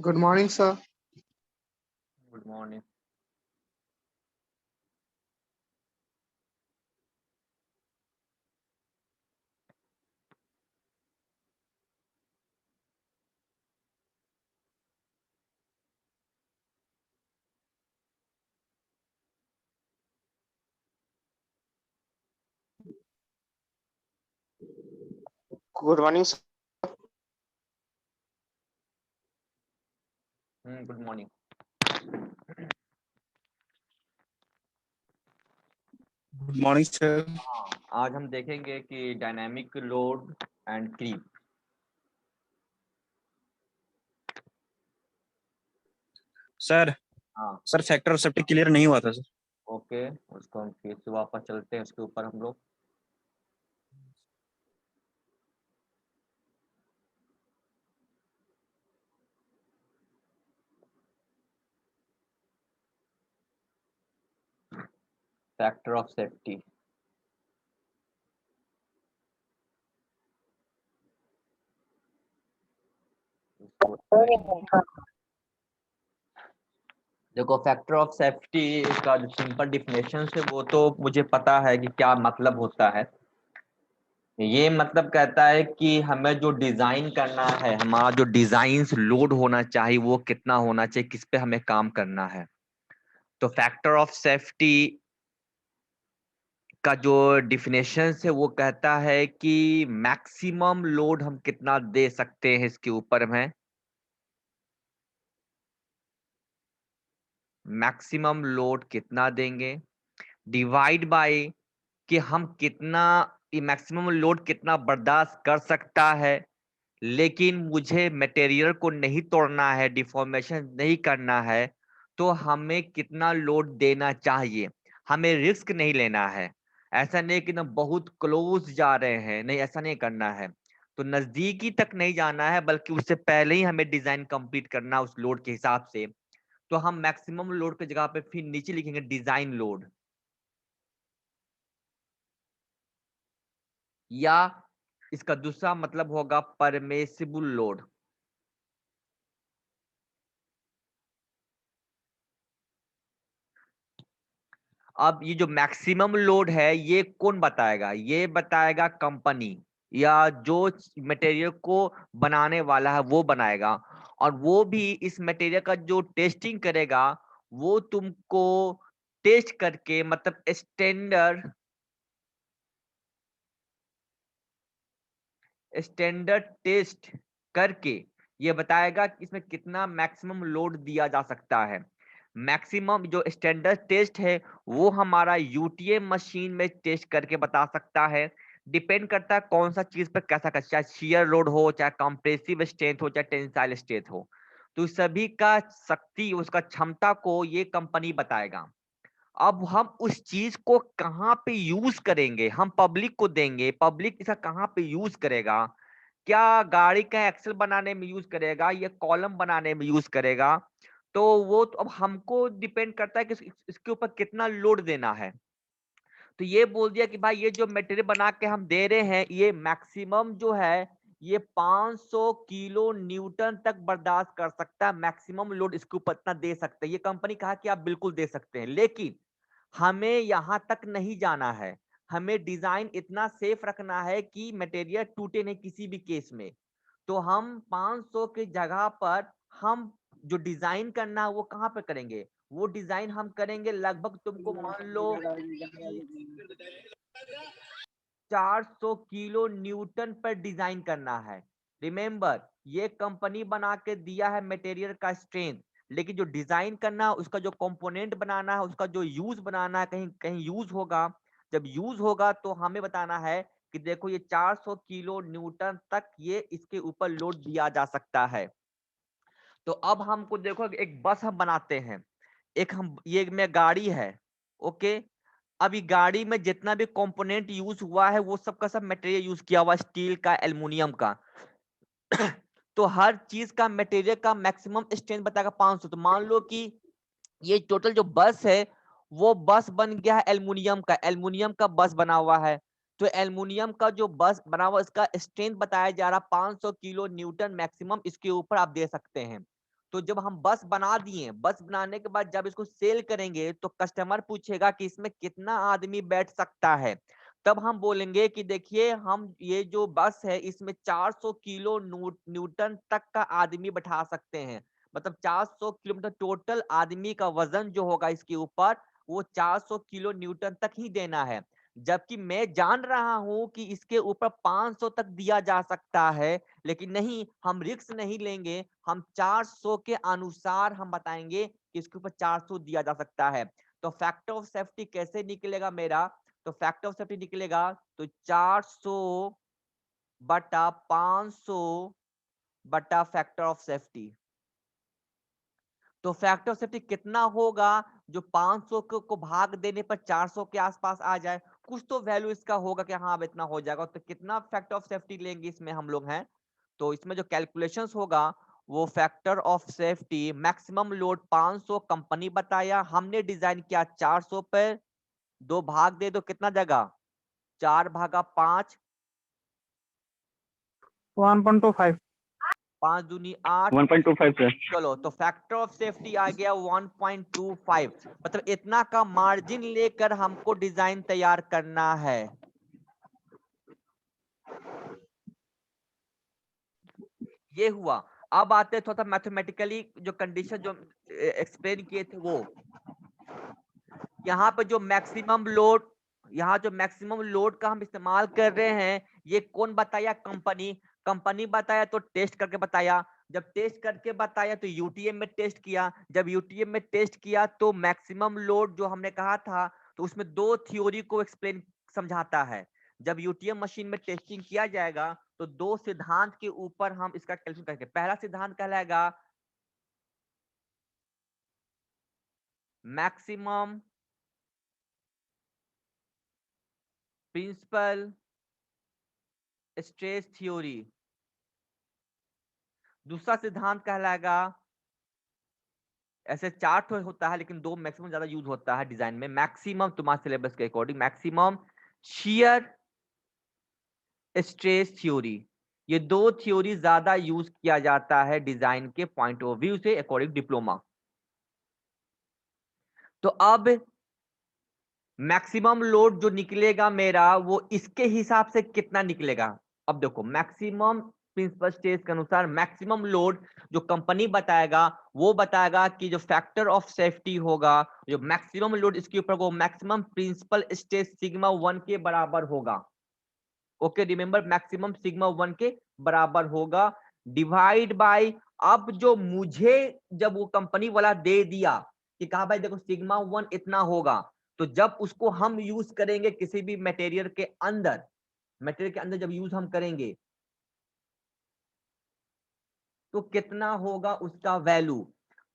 Good morning, sir. Good morning. Good morning, sir. Good morning. Good morning sir. हाँ, आज हम देखेंगे कि dynamic load and creep. Sir हाँ sir factor of safety clear नहीं हुआ था सर। ओके, उसको हम फिर से वापस चलते हैं उसके ऊपर हम लोग। Factor of safety. देखो, फैक्टर ऑफ सेफ्टी का जो सिंपल डिफिनेशन है वो तो मुझे पता है कि क्या मतलब होता है। ये मतलब कहता है कि हमें जो डिजाइन करना है, हमारा जो डिजाइन लोड होना चाहिए वो कितना होना चाहिए, किस पे हमें काम करना है। तो फैक्टर ऑफ सेफ्टी का जो डिफिनेशन है वो कहता है कि मैक्सिमम लोड हम कितना दे सकते हैं इसके ऊपर में। मैक्सिमम लोड कितना देंगे डिवाइड बाय कि हम कितना, मैक्सिमम लोड कितना बर्दाश्त कर सकता है, लेकिन मुझे मटेरियल को नहीं तोड़ना है, डिफॉर्मेशन नहीं करना है, तो हमें कितना लोड देना चाहिए। हमें रिस्क नहीं लेना है। ऐसा नहीं कि ना बहुत क्लोज जा रहे हैं, नहीं ऐसा नहीं करना है। तो नजदीकी तक नहीं जाना है, बल्कि उससे पहले ही हमें डिजाइन कंप्लीट करना उस लोड के हिसाब से। तो हम मैक्सिमम लोड की जगह पे फिर नीचे लिखेंगे डिजाइन लोड, या इसका दूसरा मतलब होगा परमिसिबल लोड। अब ये जो मैक्सिमम लोड है ये कौन बताएगा? ये बताएगा कंपनी, या जो मटेरियल को बनाने वाला है वो बनाएगा। और वो भी इस मटेरियल का जो टेस्टिंग करेगा वो तुमको टेस्ट करके, मतलब स्टैंडर्ड टेस्ट करके ये बताएगा कि इसमें कितना मैक्सिमम लोड दिया जा सकता है। मैक्सिमम जो स्टैंडर्ड टेस्ट है वो हमारा यूटीएम मशीन में टेस्ट करके बता सकता है। डिपेंड करता है कौन सा चीज पर कैसा कर, चाहे शियर लोड हो, चाहे कंप्रेसिव स्ट्रेंथ हो, चाहे टेंसाइल स्ट्रेंथ हो। तो सभी का शक्ति, उसका क्षमता को ये कंपनी बताएगा। अब हम उस चीज को कहाँ पे यूज करेंगे, हम पब्लिक को देंगे, पब्लिक इसका कहाँ पे यूज करेगा। क्या गाड़ी का एक्सल बनाने में यूज करेगा या कॉलम बनाने में यूज करेगा, तो वो तो अब हमको डिपेंड करता है कि इसके ऊपर कितना लोड देना है। तो ये बोल दिया कि भाई ये जो मटेरियल बना के हम दे रहे हैं ये मैक्सिमम जो है ये 500 किलो न्यूटन तक बर्दाश्त कर सकता है, मैक्सिमम लोड इसके ऊपर इतना दे सकते हैं। ये कंपनी कहा कि आप बिल्कुल दे सकते हैं, लेकिन हमें यहां तक नहीं जाना है। हमें डिजाइन इतना सेफ रखना है कि मटेरियल टूटे नहीं किसी भी केस में। तो हम 500 की जगह पर हम जो डिजाइन करना है वो कहाँ पे करेंगे? वो डिजाइन हम करेंगे लगभग, तुमको मान लो 400 किलो न्यूटन पर डिजाइन करना है। रिमेंबर, ये कंपनी बना के दिया है मटेरियल का स्ट्रेंथ, लेकिन जो डिजाइन करना है, उसका जो कंपोनेंट बनाना है, उसका जो यूज बनाना है, कहीं कहीं यूज होगा। जब यूज होगा तो हमें बताना है कि देखो ये 400 किलो न्यूटन तक ये इसके ऊपर लोड दिया जा सकता है। तो अब हमको देखो एक बस हम बनाते हैं, एक हम ये में गाड़ी है। ओके, अभी गाड़ी में जितना भी कंपोनेंट यूज हुआ है वो सब का सब मटेरियल यूज किया हुआ, स्टील का, एल्युमिनियम का। तो हर चीज का मटेरियल का मैक्सिमम स्ट्रेंथ बताएगा 500। तो मान लो कि ये टोटल जो बस है वो बस बन गया है एल्युमिनियम का, एल्युमिनियम का बस बना हुआ है। तो एल्युमिनियम का जो बस बना हुआ इसका स्ट्रेंथ बताया जा रहा 500 किलो न्यूटन मैक्सिमम इसके ऊपर आप दे सकते हैं। तो जब हम बस बना दिए, बस बनाने के बाद जब इसको सेल करेंगे तो कस्टमर पूछेगा कि इसमें कितना आदमी बैठ सकता है। तब हम बोलेंगे कि देखिए हम ये जो बस है इसमें 400 किलो न्यूटन तक का आदमी बैठा सकते हैं। मतलब 400 किलोमीटर टोटल आदमी का वजन जो होगा इसके ऊपर वो 400 किलो न्यूटन तक ही देना है। जबकि मैं जान रहा हूं कि इसके ऊपर 500 तक दिया जा सकता है, लेकिन नहीं, हम रिस्क नहीं लेंगे। हम 400 के अनुसार हम बताएंगे कि इसके ऊपर 400 दिया जा सकता है। तो फैक्टर ऑफ सेफ्टी कैसे निकलेगा मेरा? तो फैक्टर ऑफ सेफ्टी निकलेगा तो 400 बटा 500 बटा फैक्टर ऑफ सेफ्टी। तो फैक्टर ऑफ सेफ्टी कितना होगा? जो 500 को भाग देने पर 400 के आसपास आ जाए, कुछ तो वैल्यू इसका होगा कि हाँ अब इतना हो जाएगा। तो कितना फैक्टर ऑफ सेफ्टी लेंगे इसमें हम लोग हैं? तो इसमें जो कैलकुलेशंस होगा वो factor of safety maximum load 500 company बताया, हमने डिजाइन किया 400 पर। 2 भाग दे दो, कितना जगह? 4 भागा 5, 1.25 5 दूनी 8। 1.25 सर। चलो, तो फैक्टर ऑफ सेफ्टी आ गया 1.25। मतलब इतना का मार्जिन लेकर हमको डिजाइन तैयार करना है। ये हुआ। अब आते हैं थोड़ा मैथमेटिकली जो कंडीशन जो एक्सप्लेन किए थे वो। यहाँ पे जो मैक्सिमम लोड, यहाँ जो मैक्सिमम लोड का हम इस्तेमाल कर रहे हैं, ये कौन बताया? कंपनी। कंपनी बताया तो टेस्ट करके बताया। जब टेस्ट करके बताया तो यूटीएम में टेस्ट किया। जब यूटीएम में टेस्ट किया तो मैक्सिमम लोड जो हमने कहा था, तो उसमें 2 थ्योरी को एक्सप्लेन समझाता है। जब यूटीएम मशीन में टेस्टिंग किया जाएगा तो 2 सिद्धांत के ऊपर हम इसका कैलकुलेशन करेंगे। पहला सिद्धांत कहलाएगा मैक्सिमम प्रिंसिपल स्ट्रेस थ्योरी। दूसरा सिद्धांत कहलाएगा, ऐसे 4 होता है लेकिन 2 मैक्सिमम ज्यादा यूज होता है डिजाइन में। मैक्सिमम तुम्हारे सिलेबस के according maximum shear stress theory. ये 2 थ्योरी ज्यादा यूज किया जाता है डिजाइन के पॉइंट ऑफ व्यू से अकॉर्डिंग डिप्लोमा। तो अब मैक्सिमम लोड जो निकलेगा मेरा वो इसके हिसाब से कितना निकलेगा? अब देखो, मैक्सिमम प्रिंसिपल स्ट्रेस के अनुसार मैक्सिमम लोड जो कंपनी बताएगा वो बताएगा कि जो फैक्टर ऑफ सेफ्टी होगा, जो मैक्सिमम लोड इसके ऊपर वो मैक्सिमम प्रिंसिपल स्ट्रेस सिग्मा 1 के बराबर होगा। ओके, रिमेंबर, मैक्सिमम सिग्मा 1 के बराबर होगा, डिवाइड बाय। अब जो मुझे जब वो कंपनी वाला दे दिया कि कहा भाई देखो सिग्मा 1 इतना होगा, तो जब उसको हम यूज करेंगे किसी भी मटेरियल के अंदर, मटेरियल के अंदर जब यूज हम करेंगे तो कितना होगा उसका वैल्यू?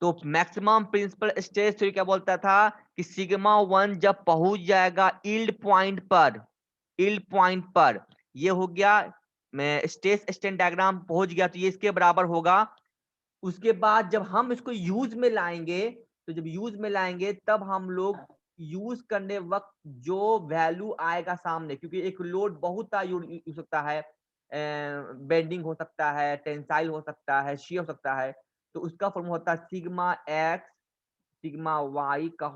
तो मैक्सिमम प्रिंसिपल स्ट्रेस थ्योरी क्या बोलता था कि सिग्मा 1 जब पहुंच जाएगा यील्ड पॉइंट पर, यील्ड पॉइंट पर, ये हो गया मैं स्ट्रेस स्ट्रेन डायग्राम पहुंच गया तो ये इसके बराबर होगा। उसके बाद जब हम इसको यूज में लाएंगे, तो जब यूज में लाएंगे तब हम लोग यूज करने वक्त जो वैल्यू आएगा सामने, क्योंकि एक लोड बहुत यूज हो सकता है, बेंडिंग हो सकता है, टेंसाइल हो सकता है, शियर हो सकता है, तो उसका फॉर्मूला होता है सिग्मा एक्स सिग्मा वाई का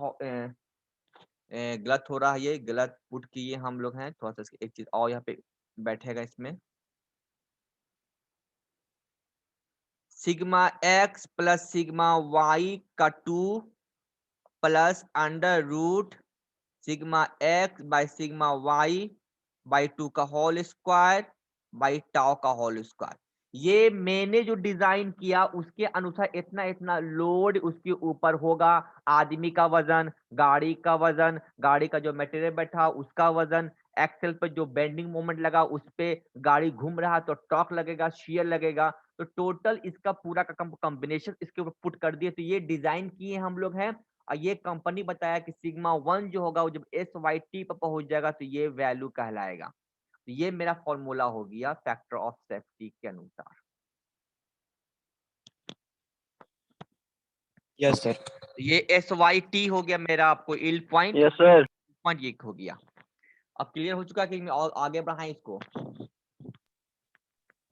गलत हो रहा है, ये गलत पुट किए हम लोग हैं। थोड़ा सा एक चीज और यहाँ पे बैठेगा इसमें, sigma X plus sigma Y का 2 plus under root sigma X by sigma Y by 2 का होल स्क्वायर बाई टाउ का होल स्क्वायर। ये मैंने जो डिजाइन किया उसके अनुसार इतना इतना लोड उसके ऊपर होगा। आदमी का वजन, गाड़ी का वजन, गाड़ी का जो मटेरियल बैठा उसका वजन, एक्सेल पे जो बेंडिंग मोमेंट लगा उस पे, गाड़ी घूम रहा तो टॉर्क लगेगा, शियर लगेगा। तो टोटल इसका पूरा का कॉम्बिनेशन इसके ऊपर पुट कर दिए, तो ये डिजाइन किए हम लोग हैं। और ये कंपनी बताया कि सिग्मा 1 जो होगा वो जब SYT पर पहुंच जाएगा तो ये वैल्यू कहलाएगा। तो ये मेरा फॉर्मूला हो गया फैक्टर ऑफ सेफ्टी के अनुसार। Yes sir. ये SYT हो गया मेरा, आपको yield point, yes sir. Point ये हो गया। अब क्लियर हो चुका कि और आगे बढ़ाएं इसको?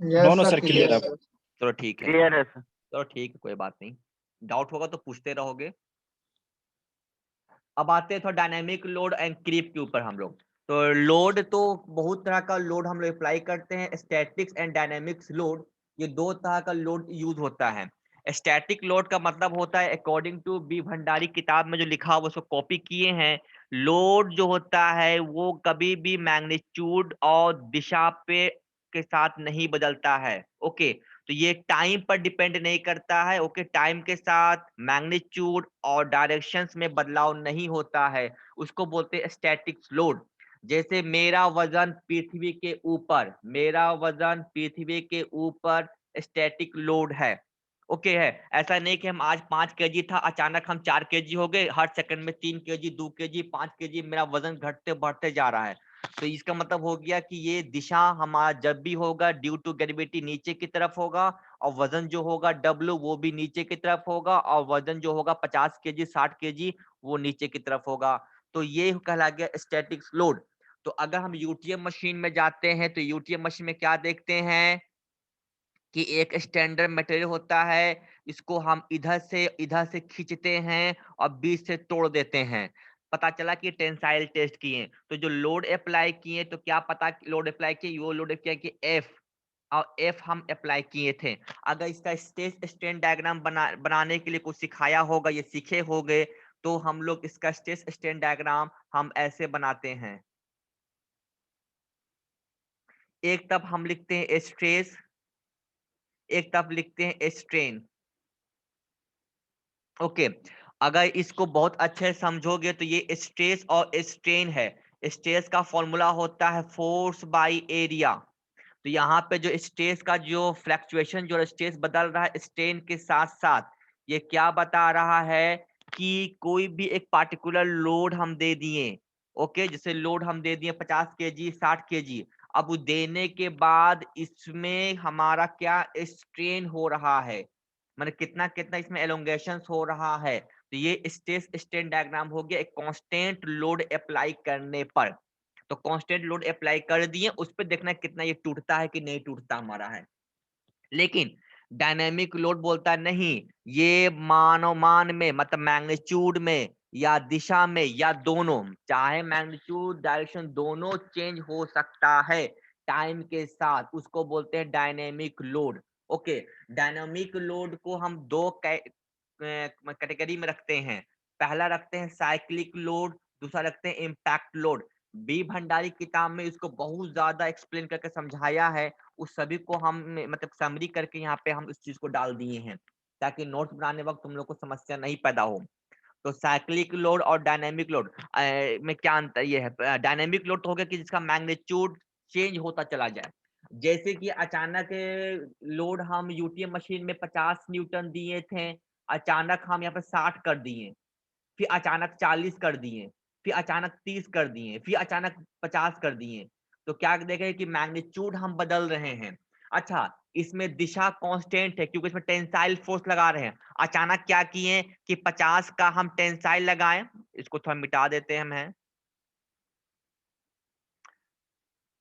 Yes no sir, sir, clear clear है। sir. चलो ठीक है। क्लियर है सर। चलो ठीक है, कोई बात नहीं, डाउट होगा तो पूछते रहोगे। अब आते हैं थोड़ा डायनेमिक लोड एंड क्रीप के ऊपर हम लोग। तो लोड तो बहुत तरह का लोड हम लोग अप्लाई करते हैं, स्टैटिक्स एंड डायनेमिक्स लोड, ये दो तरह का लोड यूज होता है। स्टैटिक लोड का मतलब होता है अकॉर्डिंग टू बी भंडारी किताब में जो लिखा हुआ उसको कॉपी किए हैं, लोड जो होता है वो कभी भी मैग्नीट्यूड और दिशा पे के साथ नहीं बदलता है। ओके, तो ये टाइम पर डिपेंड नहीं करता है। ओके, टाइम के साथ मैग्नीट्यूड और डायरेक्शंस में बदलाव नहीं होता है, उसको बोलते हैं स्टैटिक लोड। जैसे मेरा वजन पृथ्वी के ऊपर, मेरा वजन पृथ्वी के ऊपर स्टैटिक लोड है। ओके है, ऐसा नहीं कि हम आज 5 kg था, अचानक हम 4 kg हो गए, हर सेकंड में 3 kg 2 kg 5 kg मेरा वजन घटते बढ़ते जा रहा है। तो इसका मतलब हो गया कि ये दिशा हमारा जब भी होगा ड्यू टू ग्रेविटी नीचे की तरफ होगा, और वजन जो होगा डब्ल्यू वो भी नीचे की तरफ होगा, और वजन जो होगा 50 kg 60 kg वो नीचे की तरफ होगा। तो ये कहला गया स्टैटिक लोड। तो अगर हम यूटीएम मशीन में जाते हैं तो यूटीएम मशीन में क्या देखते हैं कि एक स्टैंडर्ड मटेरियल होता है, इसको हम इधर से खींचते हैं और बीच से तोड़ देते हैं। पता चला कि टेंसाइल टेस्ट किए, तो जो लोड अप्लाई किए तो क्या पता लोड अप्लाई किए, वो लोड किया कि एफ, और एफ हम अप्लाई किए थे। अगर इसका स्ट्रेस स्ट्रेन डायग्राम बनाने के लिए कुछ सिखाया होगा, ये सीखे होंगे, तो हम लोग इसका स्ट्रेस स्ट्रेन डायग्राम हम ऐसे बनाते हैं। एक तरफ हम लिखते हैं स्ट्रेस, एक तरफ लिखते हैं स्ट्रेन। ओके, अगर इसको बहुत अच्छे से समझोगे तो ये स्ट्रेस और स्ट्रेन है। स्ट्रेस का फॉर्मूला होता है फोर्स बाय एरिया। तो यहाँ पे जो स्ट्रेस का जो फ्लक्चुएशन, जो स्ट्रेस बदल रहा है स्ट्रेन के साथ साथ, ये क्या बता रहा है कि कोई भी एक पार्टिकुलर लोड हम दे दिए। ओके, जैसे लोड हम दे दिए 50 kg 60 kg, अब वो देने के बाद इसमें हमारा क्या स्ट्रेन हो रहा है, मतलब कितना कितना इसमें एलोंगेशन हो रहा है। तो ये स्ट्रेस स्ट्रेन डायग्राम हो गया एक कांस्टेंट लोड अप्लाई करने पर। तो कांस्टेंट लोड अप्लाई कर दिए, उस पर देखना कितना ये टूटता है कि नहीं टूटता हमारा है। लेकिन डायनेमिक लोड बोलता है नहीं, ये मान में मतलब मैग्नीट्यूड में या दिशा में या दोनों, चाहे मैग्नीट्यूड डायरेक्शन दोनों चेंज हो सकता है टाइम के साथ, उसको बोलते हैं dynamic load. Okay, dynamic load को हम दो कैटेगरी में रखते हैं। पहला रखते हैं साइक्लिक लोड, दूसरा रखते हैं इम्पैक्ट लोड। बी भंडारी किताब में इसको बहुत ज्यादा एक्सप्लेन करके समझाया है, उस सभी को हम मतलब समरी करके यहाँ पे हम इस चीज को डाल दिए हैं, ताकि नोट्स बनाने वक्त तुम लोग को समस्या नहीं पैदा हो। तो साइक्लिक लोड और डायनेमिक लोड में क्या अंतर ये है, डायनेमिक लोड तो हो गया कि जिसका मैग्नीट्यूड चेंज होता चला जाए। जैसे कि अचानक लोड हम यूटीएम मशीन में 50 न्यूटन दिए थे, अचानक हम यहाँ पे 60 कर दिए, फिर अचानक 40 कर दिए, फिर अचानक 30 कर दिए, फिर अचानक 50 कर दिए। तो क्या देखें कि मैग्नीट्यूड हम बदल रहे हैं। अच्छा, इसमें दिशा कांस्टेंट है क्योंकि इसमें टेंसाइल फोर्स लगा रहे हैं। अचानक क्या किए कि 50 का हम टेंसाइल लगाएं, इसको थोड़ा मिटा देते हैं हम हैं।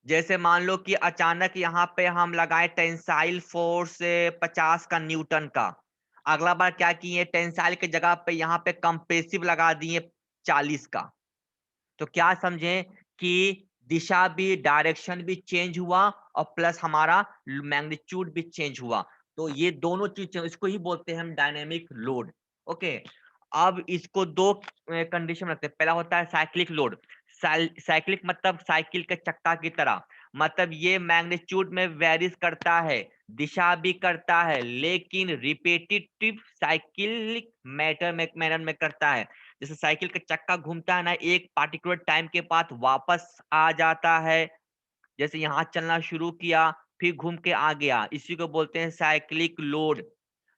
जैसे मान लो कि अचानक यहाँ पे हम लगाए टेंसाइल फोर्स 50 का न्यूटन का, अगला बार क्या किए टेंसाइल के जगह पे यहाँ पे कंप्रेसिव लगा दिए 40 का। तो क्या समझे कि दिशा भी डायरेक्शन भी चेंज हुआ और प्लस हमारा मैग्नीट्यूड भी चेंज हुआ। तो ये दोनों चीज इसको ही बोलते हैं हम डायनेमिक लोड। ओके, अब इसको दो कंडीशन रखते हैं। पहला होता है साइक्लिक लोड। साइक्लिक मतलब साइकिल के चक्का की तरह, मतलब ये मैग्नीट्यूड में वेरीज करता है, दिशा भी करता है, लेकिन रिपीटेटिव साइक्लिक मैटर में करता है। जैसे साइकिल का चक्का घूमता है ना, एक पार्टिकुलर टाइम के बाद वापस आ जाता है। जैसे यहाँ चलना शुरू किया फिर घूम के आ गया, इसी को बोलते हैं साइक्लिक लोड।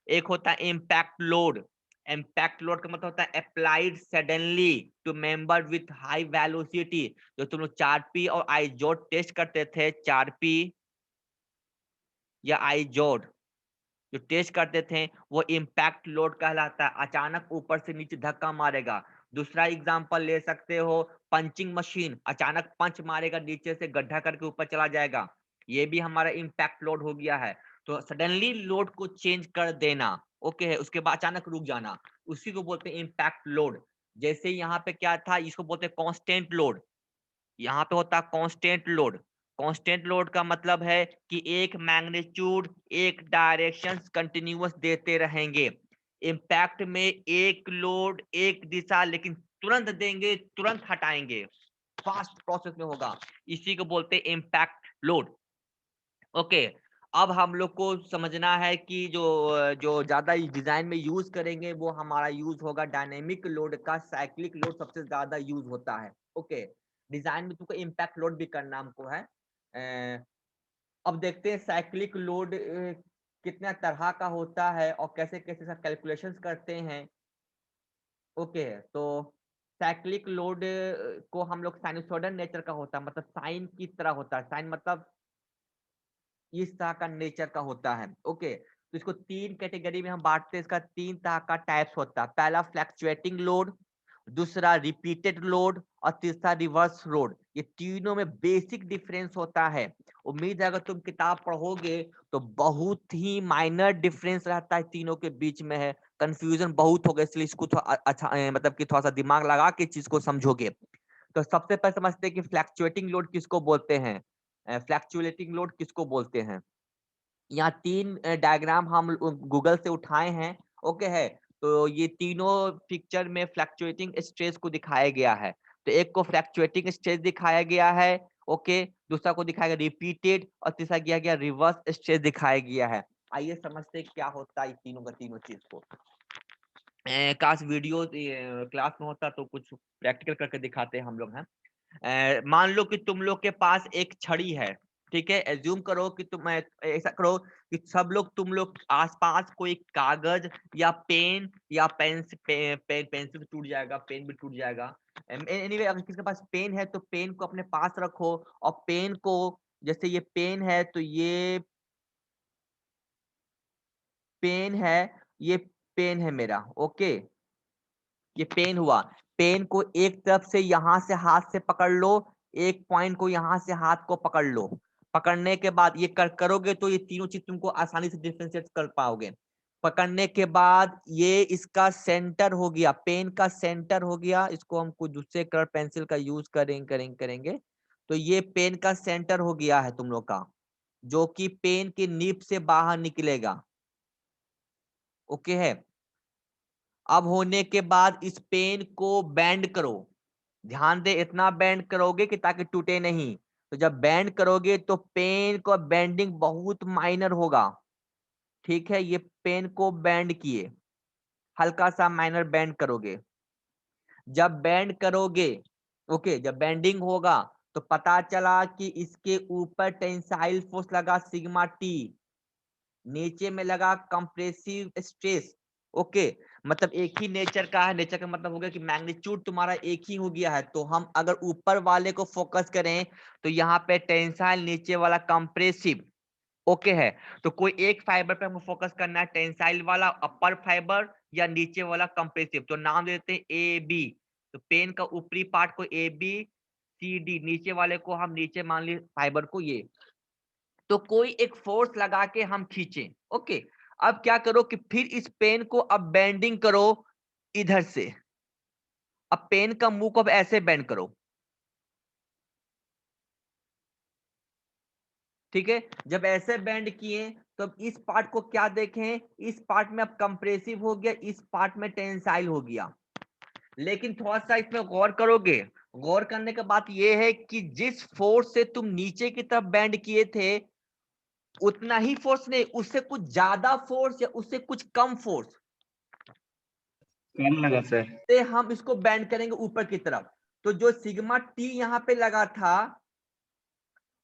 एक होता है इम्पैक्ट लोड। इम्पैक्ट लोड का मतलब होता है applied suddenly to member with high velocity. जो तुम लोग 4P और आई जोड टेस्ट करते थे, 4P या आई जोड जो टेस्ट करते थे, वो इम्पैक्ट लोड कहलाता है, अचानक ऊपर से नीचे धक्का मारेगा। दूसरा एग्जांपल ले सकते हो, पंचिंग मशीन अचानक पंच मारेगा, नीचे से गड्ढा करके ऊपर चला जाएगा, ये भी हमारा इम्पैक्ट लोड हो गया है। तो सडनली लोड को चेंज कर देना, ओके है, उसके बाद अचानक रुक जाना, उसी को बोलते हैं इम्पैक्ट लोड। जैसे यहाँ पे क्या था, इसको बोलते हैं कांस्टेंट लोड, यहाँ पे होता है कांस्टेंट लोड। कांस्टेंट लोड का मतलब है कि एक मैग्नीट्यूड एक डायरेक्शन कंटिन्यूअस देते रहेंगे। इम्पैक्ट में एक लोड एक दिशा, लेकिन तुरंत देंगे तुरंत हटाएंगे, फास्ट प्रोसेस में होगा, इसी को बोलते हैं इम्पैक्ट लोड। ओके, अब हम लोग को समझना है कि जो जो ज्यादा डिजाइन में यूज करेंगे वो हमारा यूज होगा डायनेमिक लोड का। साइक्लिक लोड सबसे ज्यादा यूज होता है। ओके, डिजाइन में तुमको इम्पैक्ट लोड भी करना हमको है। अब देखते हैं साइक्लिक लोड कितना तरह का होता है और कैसे कैसे सब कैलकुलेशंस करते हैं। ओके, तो साइक्लिक लोड को हम लोग साइनसोइडल नेचर का होता है, मतलब साइन की तरह होता है। साइन मतलब इस तरह का नेचर का होता है। ओके, तो इसको तीन कैटेगरी में हम बांटते हैं। इसका तीन तरह का टाइप्स होता है। पहला फ्लैक्चुएटिंग लोड, दूसरा रिपीटेड लोड और तीसरा रिवर्स लोड। ये तीनों में बेसिक डिफरेंस होता है। उम्मीद है अगर तुम किताब पढ़ोगे तो बहुत ही माइनर डिफरेंस रहता है तीनों के बीच में है। कंफ्यूजन बहुत होगा, इसलिए इसको अच्छा मतलब कि थोड़ा सा दिमाग लगा के चीज को समझोगे। तो सबसे पहले समझते हैं कि फ्लैक्चुएटिंग लोड किसको बोलते हैं। फ्लैक्चुएटिंग लोड किसको बोलते हैं। यहाँ तीन डायग्राम हम गूगल से उठाए हैं। ओके है, तो ये तीनों पिक्चर में फ्लैक्चुएटिंग स्ट्रेस को दिखाया गया है। तो एक को फ्लैक्चुएटिंग स्ट्रेस दिखाया गया है, ओके, दूसरा को दिखाया गया रिपीटेड और तीसरा किया गया रिवर्स स्ट्रेस दिखाया गया है। आइए समझते हैं क्या होता है तीनों का तीनों चीज को। काश वीडियो क्लास में होता तो कुछ प्रैक्टिकल करके दिखाते हैं हम लोग हैं। मान लो कि तुम लोग के पास एक छड़ी है, ठीक है। एज्यूम करो कि तुम ऐसा करो कि सब लोग तुम लोग आसपास कोई कागज या पेन या पेंसिल टूट जाएगा, पेन भी टूट जाएगा। एनीवे अगर किसी के पास पेन है तो पेन को अपने पास रखो और पेन को, जैसे ये पेन है तो ये पेन है, ये पेन है मेरा, ओके, ये पेन हुआ। पेन को एक तरफ से यहां से हाथ से पकड़ लो, एक पॉइंट को यहां से हाथ को पकड़ लो। पकड़ने के बाद ये करोगे तो ये तीनों चीज तुमको आसानी से डिफरेंशिएट कर पाओगे। पकड़ने के बाद ये इसका सेंटर हो गया, पेन का सेंटर हो गया। इसको हम कुछ दूसरे कलर पेंसिल का यूज करेंगे। तो ये पेन का सेंटर हो गया है तुम लोग का, जो कि पेन के निब से बाहर निकलेगा। ओके है, अब होने के बाद इस पेन को बैंड करो। ध्यान दे, इतना बैंड करोगे कि ताकि टूटे नहीं। तो जब बैंड करोगे तो पेन को बैंडिंग बहुत माइनर होगा, ठीक है। ये पेन को बैंड किए, हल्का सा माइनर बैंड करोगे। जब बैंड करोगे, ओके, जब बैंडिंग होगा तो पता चला कि इसके ऊपर टेंसाइल फोर्स लगा सिग्मा टी, नीचे में लगा कंप्रेसिव स्ट्रेस। ओके, मतलब एक ही नेचर का है। नेचर का मतलब हो गया कि मैग्नीट्यूड तुम्हारा एक ही हो गया है। तो हम अगर ऊपर वाले को फोकस करें तो यहाँ पे टेंसाइल, नीचे वाला कंप्रेसिव, ओके है। तो कोई एक फाइबर पे हमको फोकस करना है, टेंसाइल वाला अपर फाइबर या नीचे वाला कंप्रेसिव। तो नाम देते हैं ए बी। तो पेन का ऊपरी पार्ट को ए बी, सी डी, नीचे वाले को हम नीचे मान ली फाइबर को ये। तो कोई एक फोर्स लगा के हम खींचे, ओके। अब क्या करो कि फिर इस पेन को अब बेंडिंग करो इधर से। अब पेन का मुंह को अब ऐसे बेंड करो, ठीक है। जब ऐसे बेंड किए तो अब इस पार्ट को क्या देखें, इस पार्ट में अब कंप्रेसिव हो गया, इस पार्ट में टेंसाइल हो गया। लेकिन थोड़ा सा इसमें गौर करोगे, गौर करने के बाद ये है कि जिस फोर्स से तुम नीचे की तरफ बेंड किए थे उतना ही फोर्स नहीं, उससे कुछ ज्यादा फोर्स या उससे कुछ कम फोर्स कम लगा सर। से हम इसको बैंड करेंगे ऊपर की तरफ। तो जो सिग्मा टी यहाँ पे लगा था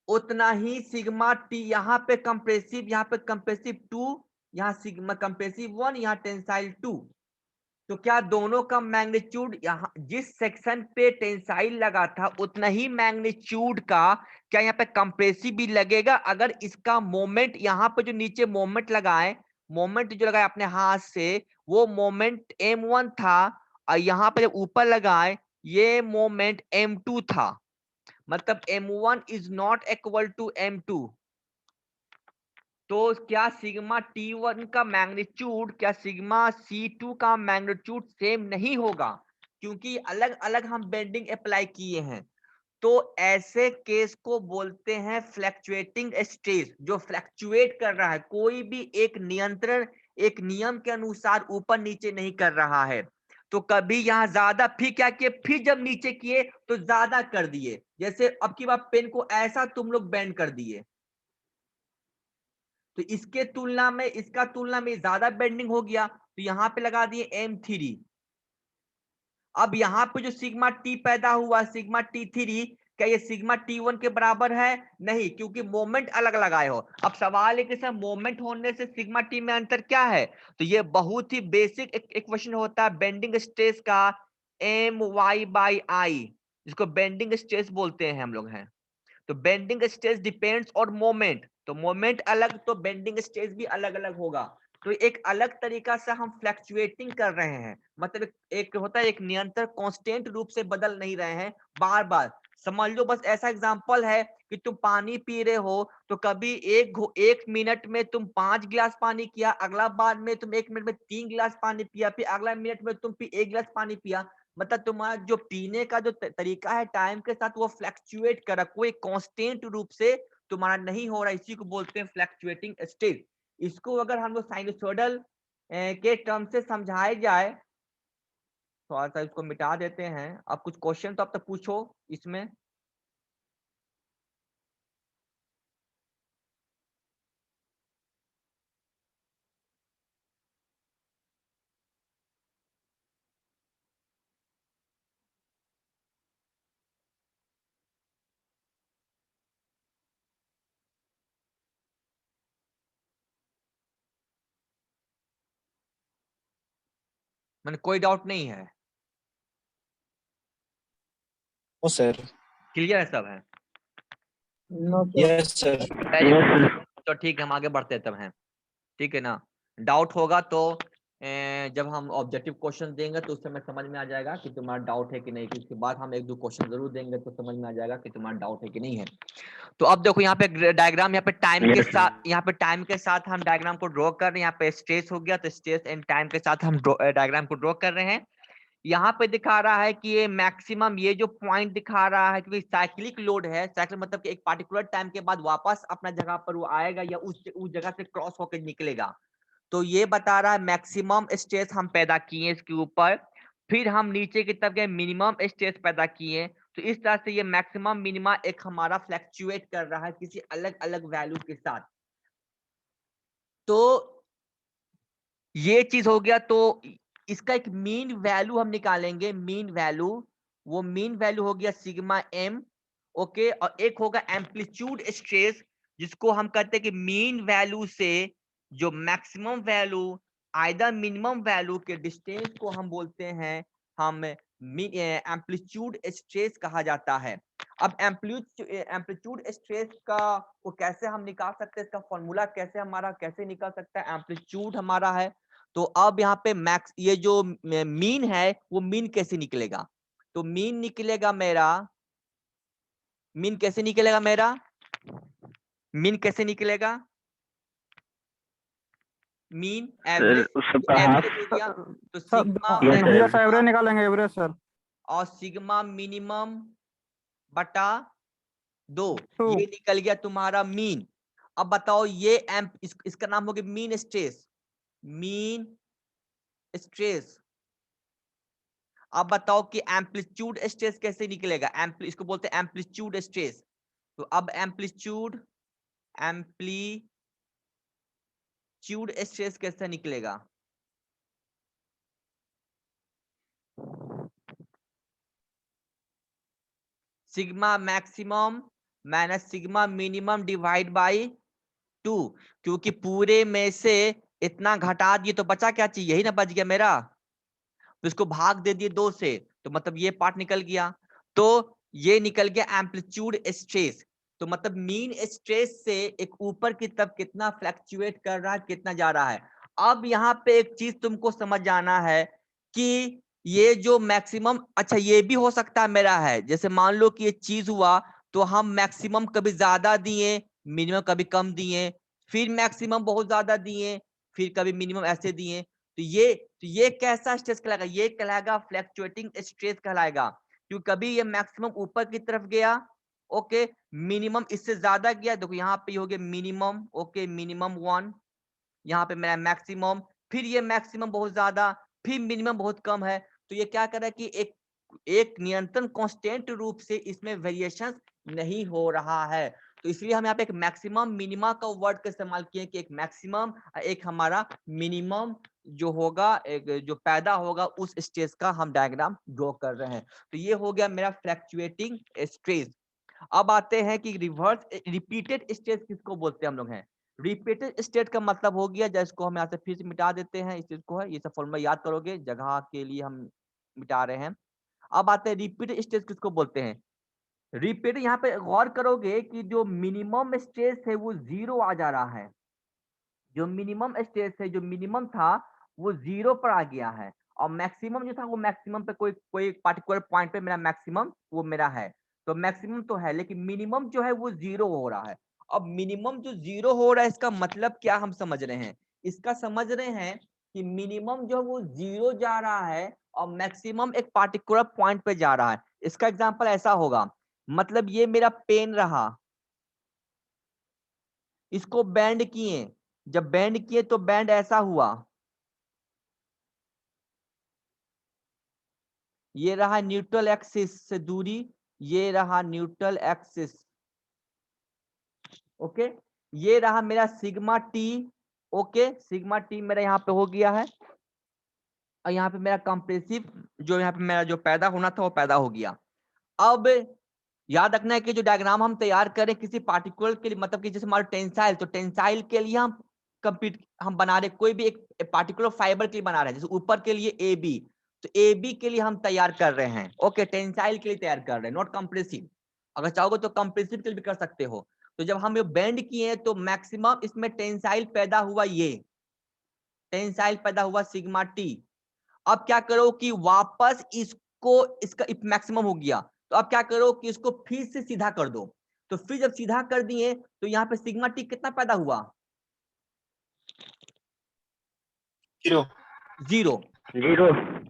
उतना ही सिग्मा टी यहाँ पे कंप्रेसिव, यहाँ पे कंप्रेसिव 2, यहाँ सिग्मा कंप्रेसिव 1, यहाँ टेंसाइल 2। तो क्या दोनों का मैग्नीट्यूड, यहाँ जिस सेक्शन पे टेंसाइल लगा था उतना ही मैग्नीट्यूड का क्या यहाँ पे कंप्रेसिव भी लगेगा। अगर इसका मोमेंट यहाँ पे जो नीचे मोमेंट लगाए, मोमेंट जो लगाए अपने हाथ से, वो मोमेंट m1 था और यहाँ पे जब ऊपर लगाए ये मोमेंट m2 था। मतलब m1 is not equal to m2। तो क्या सिग्मा T1 का मैग्नीट्यूड, क्या सिग्मा C2 का मैग्नीट्यूड सेम नहीं होगा? क्योंकि अलग अलग हम बेंडिंग अप्लाई किए हैं। तो ऐसे केस को बोलते हैं फ्लैक्चुएटिंग स्ट्रेस, जो फ्लैक्चुएट कर रहा है, कोई भी एक नियंत्रण, एक नियम के अनुसार ऊपर नीचे नहीं कर रहा है। तो कभी यहाँ ज्यादा, फिर क्या किए, फिर जब नीचे किए तो ज्यादा कर दिए। जैसे अब की बार पेन को ऐसा तुम लोग बेंड कर दिए, तो इसके तुलना में, इसका तुलना में ज्यादा बेंडिंग हो गया, तो यहाँ पे लगा दिए M3। अब यहाँ पे जो सिग्मा टी पैदा हुआ, सिग्मा T3, क्या ये सिग्मा T1 के बराबर है? नहीं, क्योंकि मोमेंट अलग लगाए हो। अब सवाल है कि सर मोमेंट होने से सिग्मा टी में अंतर क्या है? तो ये बहुत ही बेसिक इक्वेशन होता है बेंडिंग स्ट्रेस का, My/I, जिसको बेंडिंग स्ट्रेस बोलते हैं हम लोग हैं। तो bending stress depends on moment, तो मोमेंट अलग तो बेंडिंग स्ट्रेस भी अलग अलग होगा। तो एक अलग तरीका से हम फ्लैक्चुएटिंग कर रहे हैं, मतलब एक होता है एक निरंतर कांस्टेंट रूप से बदल नहीं रहे हैं बार बार। समझ लो बस ऐसा एग्जांपल है कि तुम पानी पी रहे हो, तो कभी एक मिनट में तुम 5 गिलास पानी किया, अगला बार में तुम 1 मिनट में 3 गिलास पानी पिया, फिर अगला मिनट में तुम 1 गिलास पानी पिया। मतलब तुम्हारा जो पीने का जो तरीका है टाइम के साथ वो फ्लैक्चुएट कर रहा, कोई कांस्टेंट रूप से तुम्हारा नहीं हो रहा, इसी को बोलते हैं फ्लैक्चुएटिंग स्टेट। इसको अगर हम लोग साइनसोइडल के टर्म से समझाए जाए, थोड़ा सा इसको मिटा देते हैं। अब कुछ क्वेश्चन तो अब तक पूछो इसमें। मैंने कोई डाउट नहीं है, नो सर। क्लियर है सब है? Yes sir. तो ठीक है, हम आगे बढ़ते तब हैं, ठीक है ना? डाउट होगा तो जब हम ऑब्जेक्टिव क्वेश्चन देंगे तो उस समय समझ में आ जाएगा कि तुम्हारा डाउट है कि नहीं। उसके बाद हम 1-2 क्वेश्चन जरूर देंगे तो समझ में आ जाएगा कि तुम्हारा डाउट है कि नहीं है। तो अब देखो यहाँ पे डायग्राम, यहाँ पे टाइम के साथ, यहाँ पे टाइम के साथ हम डायग्राम को ड्रॉ कर रहे हैं। यहाँ पे स्ट्रेस हो गया तो स्ट्रेस एंड टाइम के साथ हम डायग्राम को ड्रॉ कर रहे हैं। यहाँ पे दिखा रहा है कि ये मैक्सिमम, ये जो पॉइंट दिखा रहा है कि साइक्लिक लोड है, साइक्लिक मतलब कि एक पार्टिकुलर टाइम के बाद वापस अपना जगह पर वो आएगा या उस जगह से क्रॉस होकर निकलेगा। तो ये बता रहा है मैक्सिमम स्ट्रेस हम पैदा किए इसके ऊपर, फिर हम नीचे की तरफ गए मिनिमम स्ट्रेस पैदा किए। तो इस तरह से ये मैक्सिमम मिनिमा एक हमारा फ्लैक्चुएट कर रहा है किसी अलग अलग वैल्यू के साथ। तो ये चीज हो गया। तो इसका एक मीन वैल्यू हम निकालेंगे, मीन वैल्यू, वो मीन वैल्यू हो गया सिग्मा एम, ओके। और एक होगा एम्पलीट्यूड स्ट्रेस, जिसको हम कहते हैं कि मीन वैल्यू से जो maximum value either minimum value के डिस्टेंस को हम बोलते हैं, हम एम्पलीट्यूड स्ट्रेस कहा जाता है। अब एम्पलीट्यूड स्ट्रेस का को कैसे हम निकाल सकते हैं, इसका फॉर्मूला कैसे हमारा कैसे निकल सकता है? एम्पलीट्यूड हमारा है, तो अब यहाँ पे मैक्स, ये जो मीन है वो मीन कैसे निकलेगा? तो मीन निकलेगा मेरा, मीन कैसे निकलेगा मेरा, मीन कैसे निकलेगा? मीन एवरेज, एवरेज हो गया तो सिग्मा एवरेज निकालेंगे, एवरेज सर। और सिग्मा मिनिमम बटा 2, ये निकल गया तुम्हारा मीन। अब बताओ ये इसका नाम हो गया मीन स्ट्रेस, मीन स्ट्रेस। अब बताओ कि एम्पलीट्यूड स्ट्रेस कैसे निकलेगा? इसको बोलते हैं एम्पलीट्यूड स्ट्रेस। तो अब एम्पलीट्यूड स्ट्रेस कैसे निकलेगा? Sigma maximum minus sigma minimum divide by 2, क्योंकि पूरे में से इतना घटा दिए तो बचा क्या चाहिए? यही ना बच गया मेरा, तो इसको भाग दे दिए 2 से, तो मतलब ये पार्ट निकल गया। तो ये निकल गया एम्पलीट्यूड स्ट्रेस। तो मतलब मीन स्ट्रेस से एक ऊपर की तरफ कितना फ्लैक्चुएट कर रहा है, कितना जा रहा है। अब यहाँ पे एक चीज तुमको समझ जाना है कि ये जो मैक्सिमम, अच्छा ये भी हो सकता है मेरा है, जैसे मान लो कि ये चीज हुआ तो हम मैक्सिमम कभी ज्यादा दिए, मिनिमम कभी कम दिए, फिर मैक्सिमम बहुत ज्यादा दिए, फिर कभी मिनिमम ऐसे दिए, तो ये कैसा स्ट्रेस कहलाएगा? ये कहलाएगा फ्लैक्चुएटिंग स्ट्रेस कहलाएगा, क्योंकि कभी ये मैक्सिमम ऊपर की तरफ गया, ओके, मिनिमम इससे ज्यादा गया, देखो यहाँ पे हो गया मिनिमम, ओके, मिनिमम 1, यहाँ पे मेरा मैक्सिमम, फिर ये मैक्सिमम बहुत ज्यादा, फिर मिनिमम बहुत कम है, तो ये क्या कर रहा है कि एक नियंत्रण कांस्टेंट रूप से इसमें वेरिएशन नहीं हो रहा है। तो इसलिए हम यहाँ पे एक मैक्सिमम मिनिमा का वर्ड का इस्तेमाल किए कि एक मैक्सिमम एक हमारा मिनिमम जो होगा, एक जो पैदा होगा उस स्ट्रेस का हम डायग्राम ड्रॉ कर रहे हैं। तो ये हो गया मेरा फ्लैक्चुएटिंग स्ट्रेस। अब आते हैं कि रिवर्स रिपीटेड स्ट्रेस किसको बोलते हैं हम लोग हैं। रिपीटेड स्टेट का मतलब हो गया, जिसको हम यहाँ से फिर से मिटा देते हैं, इस चीज को है, ये सब फॉर्मूला याद करोगे, जगह के लिए हम मिटा रहे हैं। अब आते हैं रिपीटेड स्टेट किसको बोलते हैं। रिपीट, यहाँ पे गौर करोगे कि जो मिनिमम स्ट्रेस है वो 0 आ जा रहा है, जो मिनिमम स्ट्रेस है, जो मिनिमम था वो 0 पर आ गया है, और मैक्सिमम जो था वो मैक्सिमम पे कोई पार्टिकुलर पॉइंट पे मेरा मैक्सिमम वो मेरा है, तो मैक्सिमम तो है लेकिन मिनिमम जो है वो 0 हो रहा है। अब मिनिमम जो 0 हो रहा है इसका मतलब क्या हम समझ रहे हैं? इसका समझ रहे हैं कि मिनिमम जो वो 0 जा रहा है और मैक्सिमम एक पार्टिकुलर पॉइंट पे जा रहा है। इसका एग्जांपल ऐसा होगा, मतलब ये मेरा पेन रहा, इसको बैंड किए, जब बैंड किए तो बैंड ऐसा हुआ, ये रहा न्यूट्रल एक्सिस से दूरी, ये रहा न्यूट्रल एक्सिस, ओके, ये रहा मेरा sigma T, okay, sigma T मेरा यहाँ पे हो गया है, और यहाँ पे मेरा कंप्रेसिव जो यहाँ पे मेरा जो पैदा होना था वो पैदा हो गया। अब याद रखना है कि जो डायग्राम हम तैयार करें किसी पार्टिकुलर के लिए, मतलब कि जैसे हमारा टेंसाइल, तो टेंसाइल के लिए हम बना रहे, कोई भी एक पार्टिकुलर फाइबर के लिए बना रहे हैं, जैसे ऊपर के लिए ए बी, तो ए बी के लिए हम तैयार कर रहे हैं, ओके, टेंसाइल के लिए तैयार कर रहे हैं, नॉट कंप्रेसिव। अगर चाहोगे तो कंप्रेसिव के लिए भी कर सकते हो। तो जब हम ये बेंड किए तो मैक्सिमम इसमें टेंसाइल पैदा हुआ, ये टेंसाइल पैदा हुआ सिग्मा टी। अब क्या करो कि वापस इसका मैक्सिमम हो गया, तो अब क्या करो कि इसको फिर से सीधा कर दो, तो फिर जब सीधा कर दिए तो यहाँ पे सिग्मा टी कितना पैदा हुआ? 0 0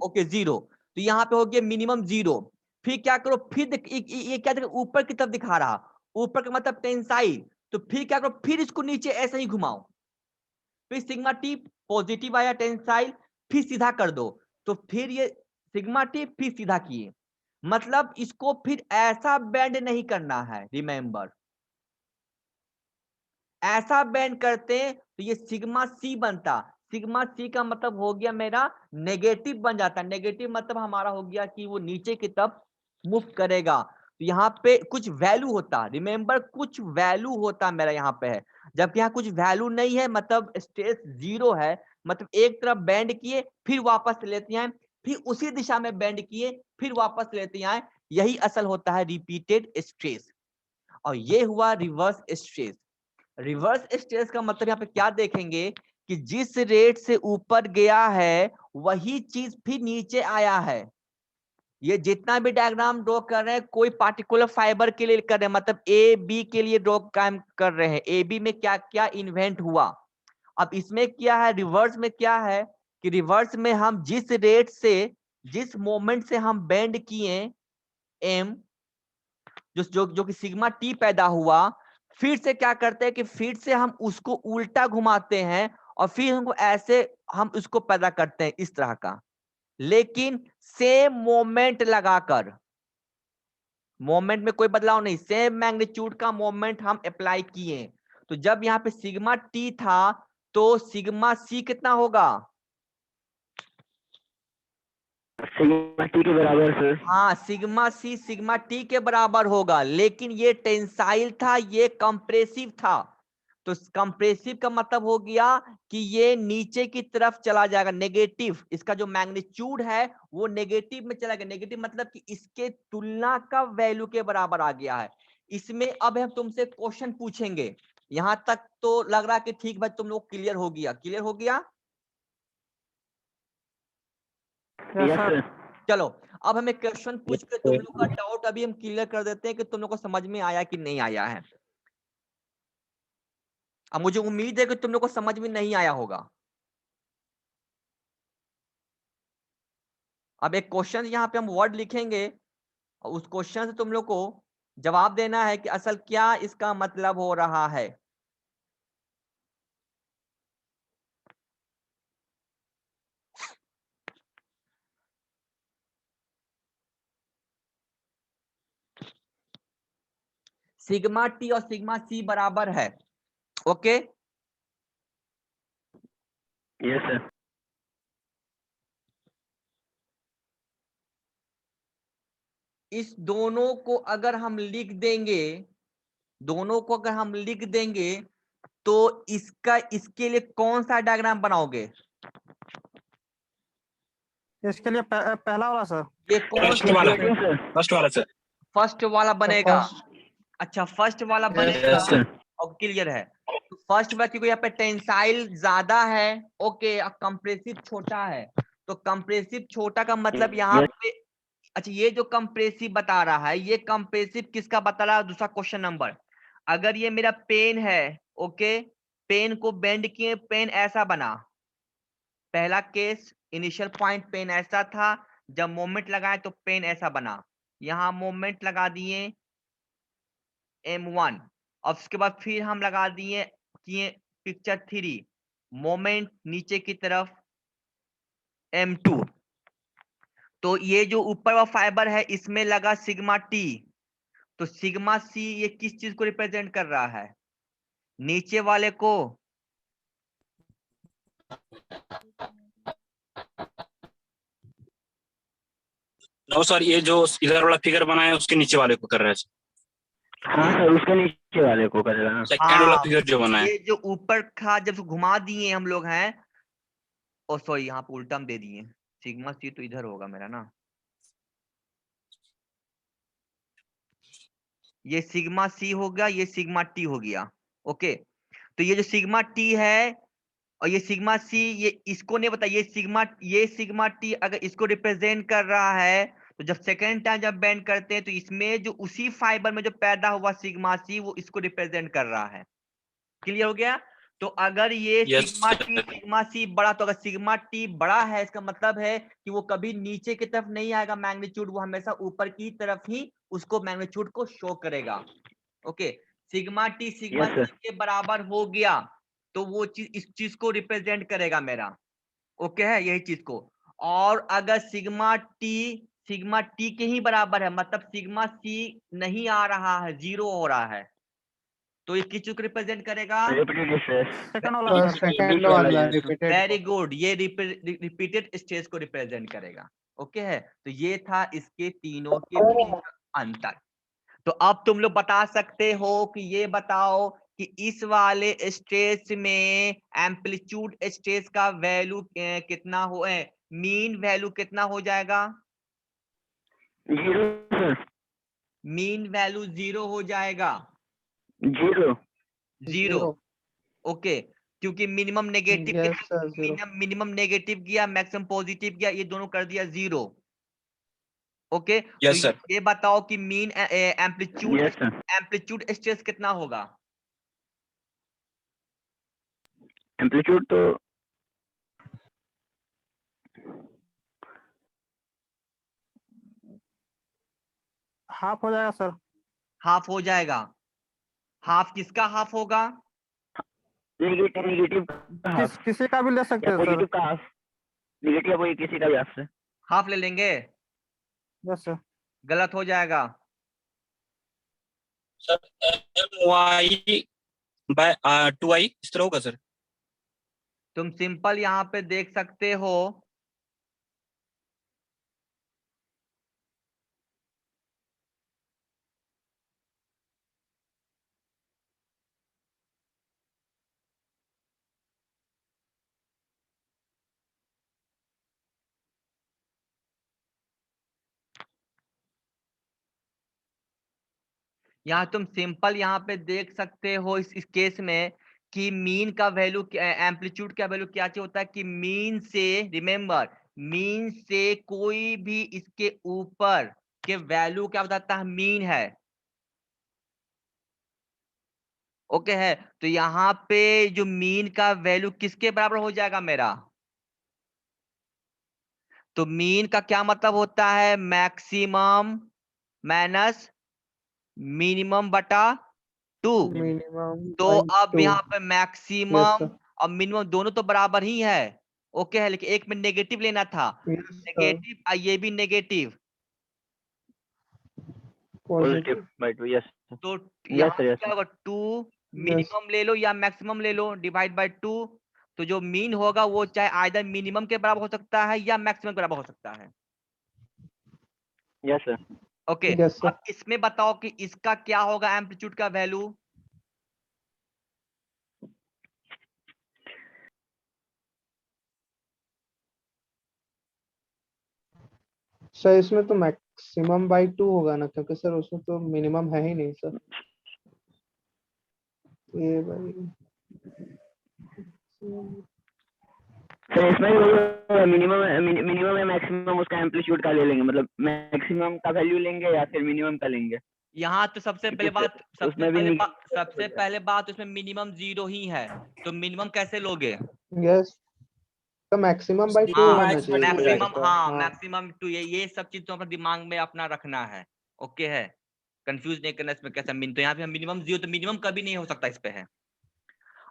ओके 0, तो यहाँ पे हो गया मिनिमम 0। फिर क्या करो, फिर ये क्या देखो ऊपर की तरफ दिखा रहा, ऊपर का मतलब टेंसाइल, तो फिर क्या करो, फिर इसको नीचे ऐसे ही घुमाओ, फिर सिग्मा टी पॉजिटिव आया टेंसाइल, फिर सीधा कर दो, तो फिर ये सिग्मा टी फिर सीधा किए, मतलब इसको फिर ऐसा बेंड नहीं करना है, रिमेंबर, ऐसा बेंड करते तो ये सिग्मा सी बनता, सिग्मा सी का मतलब हो गया मेरा नेगेटिव बन जाता, नेगेटिव मतलब हमारा हो गया कि वो नीचे की तरफ मूव करेगा, तो यहाँ पे कुछ वैल्यू होता, रिमेंबर कुछ वैल्यू होता मेरा यहाँ पे है, जबकि यहाँ कुछ वैल्यू नहीं है, मतलब स्ट्रेस 0 है, मतलब एक तरफ बेंड किए फिर वापस लेते हैं, फिर उसी दिशा में बेंड किए फिर वापस लेते हैं, यही असल होता है रिपीटेड स्ट्रेस। और ये हुआ रिवर्स स्ट्रेस। रिवर्स स्ट्रेस का मतलब यहाँ पे क्या देखेंगे कि जिस रेट से ऊपर गया है वही चीज फिर नीचे आया है। ये जितना भी डायग्राम ड्रॉ कर रहे हैं कोई पार्टिकुलर फाइबर के लिए कर रहे हैं, मतलब ए बी के लिए ड्रॉ काम कर रहे हैं, ए बी में क्या क्या इन्वेंट हुआ। अब इसमें क्या है, रिवर्स में क्या है कि रिवर्स में हम जिस रेट से, जिस मोमेंट से हम बेंड किए एम, जो कि सिग्मा टी पैदा हुआ, फिर से क्या करते हैं कि फिर से हम उसको उल्टा घुमाते हैं और फिर हमको ऐसे हम उसको पैदा करते हैं इस तरह का, लेकिन सेम मोमेंट लगाकर, मोमेंट में कोई बदलाव नहीं, सेम मैग्नीट्यूड का मोमेंट हम अप्लाई किए, तो जब यहाँ पे सिग्मा टी था तो सिग्मा सी कितना होगा? सिग्मा टी के बराबर सर। हाँ, सिग्मा सी सिग्मा टी के बराबर होगा, लेकिन ये टेंसाइल था, ये कंप्रेसिव था, तो कंप्रेसिव का मतलब हो गया कि ये नीचे की तरफ चला जाएगा, नेगेटिव, इसका जो मैग्नीट्यूड है वो नेगेटिव में चला गया, नेगेटिव मतलब कि इसके तुलना का वैल्यू के बराबर आ गया है। इसमें अब हम तुमसे क्वेश्चन पूछेंगे, यहां तक तो लग रहा है कि ठीक भाई तुम लोग क्लियर हो गया, क्लियर हो गया? Yes yes sir. सर। चलो अब हमें क्वेश्चन पूछ के तुम लोग का डाउट अभी हम क्लियर कर देते हैं कि तुम लोग को समझ में आया कि नहीं आया है। अब मुझे उम्मीद है कि तुम लोग को समझ में नहीं आया होगा। अब एक क्वेश्चन यहाँ पे हम वर्ड लिखेंगे और उस क्वेश्चन से तुम लोग को जवाब देना है कि असल क्या इसका मतलब हो रहा है। सिग्मा टी और सिग्मा सी बराबर है। Okay, yes sir. इस दोनों को अगर हम लिख देंगे, दोनों को अगर हम लिख देंगे तो इसका इसके लिए कौन सा डायग्राम बनाओगे? इसके लिए पहला वाला सर। ये कौन फर्स्ट वाला, Negative सर। फर्स्ट वाला सर। फर्स्ट वाला बनेगा? अच्छा, फर्स्ट वाला बनेगा यस सर। और क्लियर है। तो फर्स्ट वाला क्योंकि यहाँ पे टेंसाइल ज्यादा है, ओके, और कंप्रेसिव छोटा है। तो कंप्रेसिव छोटा का मतलब यहाँ Yes. पे, अच्छा ये जो कंप्रेसिव बता रहा है, ये कंप्रेसिव किसका बता रहा है? दूसरा क्वेश्चन नंबर, अगर ये मेरा पेन है, ओके, पेन को बेंड किए, पेन ऐसा बना। पहला केस, इनिशियल पॉइंट पेन ऐसा था, जब मोमेंट लगाए तो पेन ऐसा बना। यहाँ मोमेंट लगा दिए m1, और उसके बाद फिर हम लगा दिए किए पिक्चर 3, मोमेंट नीचे की तरफ m2। तो ये जो ऊपर वाला फाइबर है इसमें लगा सिग्मा टी, तो सिग्मा सी ये किस चीज को रिप्रेजेंट कर रहा है? नीचे वाले को? नो सर, ये जो इधर वाला फिगर बना है उसके नीचे वाले को कर रहा है सर। हाँ सर, उसके नीचे वाले को कर रहा है। सेकंड वाला हाँ, फिगर जो बना है। ये जो ऊपर था जब घुमा दिए हम लोग हैं, ओ सॉरी यहाँ पे उल्टा हम दे दिए, सिग्मा सी तो इधर होगा मेरा ना, ये सिग्मा सी हो गया, ये सिग्मा टी हो गया। ओके, तो ये जो सिग्मा टी है और ये सिग्मा सी, ये इसको नहीं पता, ये सिग्मा टी अगर इसको रिप्रेजेंट कर रहा है, तो जब सेकेंड टाइम जब बेंड करते हैं तो इसमें जो उसी फाइबर में जो पैदा हुआ सिग्मा सी वो इसको रिप्रेजेंट कर रहा है। क्लियर हो गया? तो अगर ये yes sigma T sigma C बड़ा, तो अगर सिग्मा टी बड़ा है इसका मतलब है कि वो कभी नीचे की तरफ नहीं आएगा मैग्नीट्यूड, वो हमेशा ऊपर की तरफ ही उसको मैग्नीट्यूड को शो करेगा। Okay, sigma T sigma Yes, sir. सी के बराबर हो गया तो वो चीज इस चीज को रिप्रेजेंट करेगा मेरा। ओके है यही चीज को। और अगर सिग्मा टी के ही बराबर है, मतलब सिग्मा सी नहीं आ रहा है, 0 हो रहा है, तो ये किस चीज को रिप्रेजेंट करेगा? Repeated sir. सेकंड वाला सर। बीच वाला yes. रिपीटेड। वेरी गुड, ये रिपीटेड स्टेज को रिप्रेजेंट करेगा। ओके है, तो ये था इसके तीनों के बीच का अंतर। तो अब तुम लोग बता सकते हो कि ये बताओ कि इस वाले स्टेज में एम्पलीट्यूड स्टेज का वैल्यू कितना हो, मीन वैल्यू कितना हो जाएगा? 0 sir. मीन वैल्यू 0 हो जाएगा। 0. 0, ओके, क्योंकि minimum negative yes sir, 0। Minimum negative गया, मैक्सिमम पॉजिटिव गया, ये दोनों कर दिया 0। ओके, तो यस सर। ये बताओ कि mean amplitude Yes sir. Amplitude stress कितना होगा? Amplitude तो हाफ हो जाएगा सर। हाफ हो जाएगा। हाफ किसका हाफ होगा? नेगेटिव किसी का भी ले सकते हैं सर। पॉजिटिव का हाफ। नेगेटिव वही किसी का भी हाफ से। हाफ ले लेंगे? Yes sir. गलत हो जाएगा। सर my बाय 2i इस तरह होगा सर। तुम सिंपल यहाँ पे देख सकते हो, यहाँ तुम सिंपल यहाँ पे देख सकते हो इस केस में कि मीन का वैल्यू, एम्पलीट्यूड का वैल्यू क्या चाहिए होता है कि मीन से, रिमेंबर, मीन से कोई भी इसके ऊपर के वैल्यू क्या बताता है? मीन है। ओके है, तो यहाँ पे जो मीन का वैल्यू किसके बराबर हो जाएगा मेरा? तो मीन का क्या मतलब होता है? मैक्सिमम माइनस मिनिमम बटा 2। मिनिमम तो अब यहाँ पे मैक्सिमम sir. और मिनिमम दोनों तो बराबर ही है, ओके है, लेकिन एक में नेगेटिव लेना था, नेगेटिव ये भी नेगेटिव, पॉजिटिव बाय 2, यस तो Yes, यहाँ sir, पे yes, क्या sir. होगा? 2 मिनिमम ले लो या मैक्सिमम ले लो, डिवाइड बाय 2। तो जो मीन होगा वो चाहे आइदर मिनिमम के बराबर हो सकता है या मैक्सिमम के बराबर हो सकता है, yes sir. Okay. Yes, sir. अब इसमें बताओ कि इसका क्या होगा एम्पलीट्यूड का वैल्यू? सर इसमें तो मैक्सिमम बाई 2 होगा ना, क्योंकि सर उसमें तो मिनिमम है ही नहीं सर। ये भाई सर इसमें भी मिनिमम मिनिमम या मैक्सिमम उसका एम्पलीट्यूड का ले लेंगे, मतलब मैक्सिमम का वैल्यू लेंगे या फिर मिनिमम का लेंगे? यहाँ तो सबसे पहले क्योंकि बात सर, उसमें भी सबसे पहले बात उसमें मिनिमम 0 ही है, तो मिनिमम कैसे लोगे? यस, तो मैक्सिमम बाई 2 हाँ, होना चाहिए सर मैक्सिमम, इसका। हाँ हाँ मैक्सिमम 2, ये सब चीज तो अपना दिमाग में अपना रखना है, ओके है, कंफ्यूज नहीं करना इसमें कैसा मिन, तो यहाँ पे हम मिनिमम 0, तो मिनिमम कभी नहीं हो सकता इस पे है।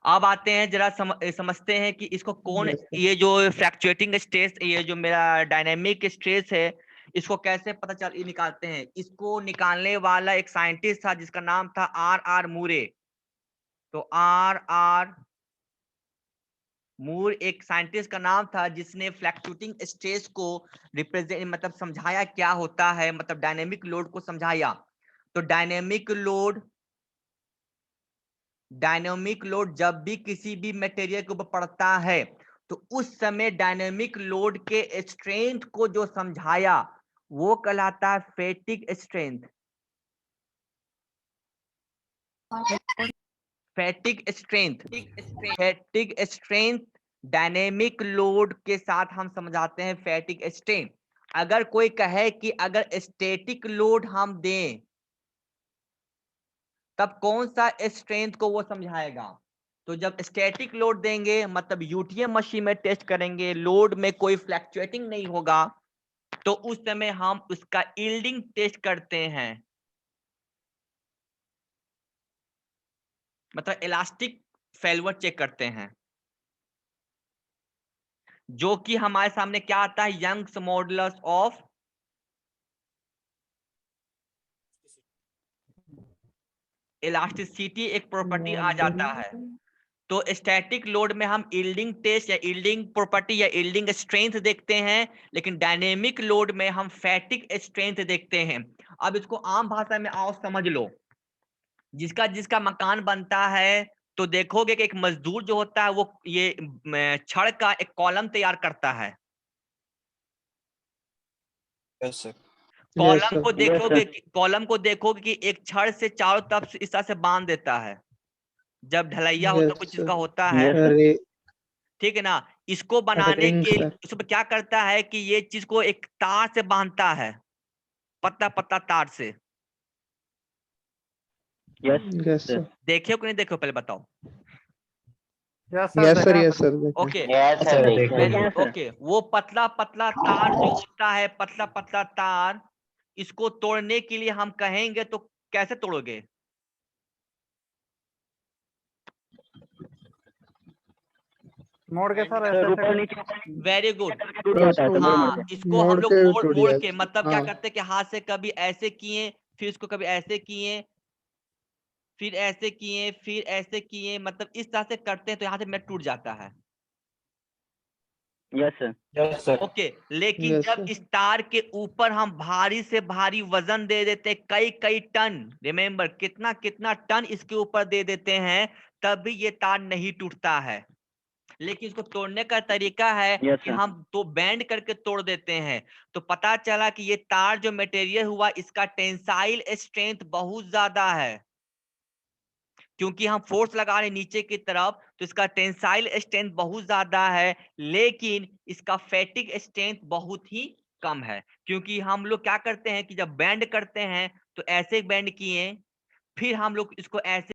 अब आते हैं जरा समझते हैं कि इसको कौन, Yes, sir. ये जो फ्लक्चुएटिंग स्ट्रेस, ये जो मेरा डायनेमिक स्ट्रेस है, इसको कैसे पता चल ये निकालते हैं? इसको निकालने वाला एक साइंटिस्ट था जिसका नाम था R.R. मूरे। तो R.R. मूर एक साइंटिस्ट का नाम था जिसने फ्लक्चुएटिंग स्ट्रेस को रिप्रेजेंट, मतलब समझाया क्या होता है, मतलब डायनेमिक लोड को समझाया। तो डायनेमिक लोड जब भी किसी भी मटेरियल के ऊपर पड़ता है तो उस समय डायनेमिक लोड के स्ट्रेंथ को जो समझाया वो कहलाता है fatigue strength. Fatigue strength dynamic load के साथ हम समझाते हैं फैटिग स्ट्रेंथ। अगर कोई कहे कि अगर स्टैटिक लोड हम दें तब कौन सा स्ट्रेंथ को वो समझाएगा? तो जब स्टैटिक लोड देंगे मतलब यूटीएम मशीन में टेस्ट करेंगे, लोड में कोई फ्लक्चुएटिंग नहीं होगा, तो उस समय हम उसका यील्डिंग टेस्ट करते हैं, मतलब इलास्टिक फेल्योर चेक करते हैं, जो कि हमारे सामने क्या आता है? यंग्स मॉडुलस ऑफ इलास्टिसिटी एक प्रॉपर्टी आ जाता है। तो स्टैटिक लोड में हम यील्डिंग टेस्ट या यील्डिंग प्रॉपर्टी या यील्डिंग स्ट्रेंथ देखते हैं, लेकिन डायनेमिक लोड में हम फैटिग स्ट्रेंथ देखते हैं। अब इसको आम भाषा में आओ समझ लो, जिसका मकान बनता है तो देखोगे कि एक मजदूर जो होता है वो ये छड़ का एक कॉलम तैयार करता है। Yes sir. कॉलम को Yes, देखोगे कि एक छड़ से चारों तरफ से इस तरह से बांध देता है जब ढलैया होता Yes, कुछ sir. चीज का होता है, Yes, sir. अरे ठीक है ना। इसको बनाने रिंग के सर। उसमें क्या करता है कि ये चीज को एक तार से बांधता है, पतला पतला तार से। yes, yes sir. सर। देखे हो कि नहीं देखे हो, पहले बताओ। Yes, sir. यस सर, देखा है, यस sir. सर देखें। ओके यस सर देखें देखें हैं, sir. ओके, वो पतला पतला तार जो होता है, पतला पतला तार, इसको तोड़ने के लिए हम कहेंगे तो कैसे तोड़ोगे? मोड़ के सर Sir, ऐसे ऊपर ऐसे नीचे वेरी गुड। टूट जाता है, तो हाँ, मोड़ के। इसको हम लोग टूट मोड़ गया। के, मतलब क्या हाँ। करते हैं कि हाथ से कभी ऐसे किए, फिर इसको कभी ऐसे किए, फिर ऐसे किए, फिर ऐसे किए, मतलब इस तरह से करते हैं तो यहाँ से मेट टूट जाता है। Yes, sir. Yes sir okay, लेकिन Yes, जब sir. इस तार के ऊपर हम भारी से भारी वजन दे देते हैं, कई कई टन, रिमेम्बर कितना कितना टन इसके ऊपर दे देते हैं, तब भी ये तार नहीं टूटता है। लेकिन इसको तोड़ने का तरीका है Yes, कि sir. हम तो बैंड करके तोड़ देते हैं। तो पता चला कि ये तार जो मटेरियल हुआ इसका टेंसाइल स्ट्रेंथ बहुत ज्यादा है, क्योंकि हम फोर्स लगा रहे नीचे की तरफ, तो इसका टेंसाइल स्ट्रेंथ बहुत ज्यादा है, लेकिन इसका फैटिग स्ट्रेंथ बहुत ही कम है। क्योंकि हम लोग क्या करते हैं कि जब बैंड करते हैं तो ऐसे बैंड किए, फिर हम लोग इसको ऐसे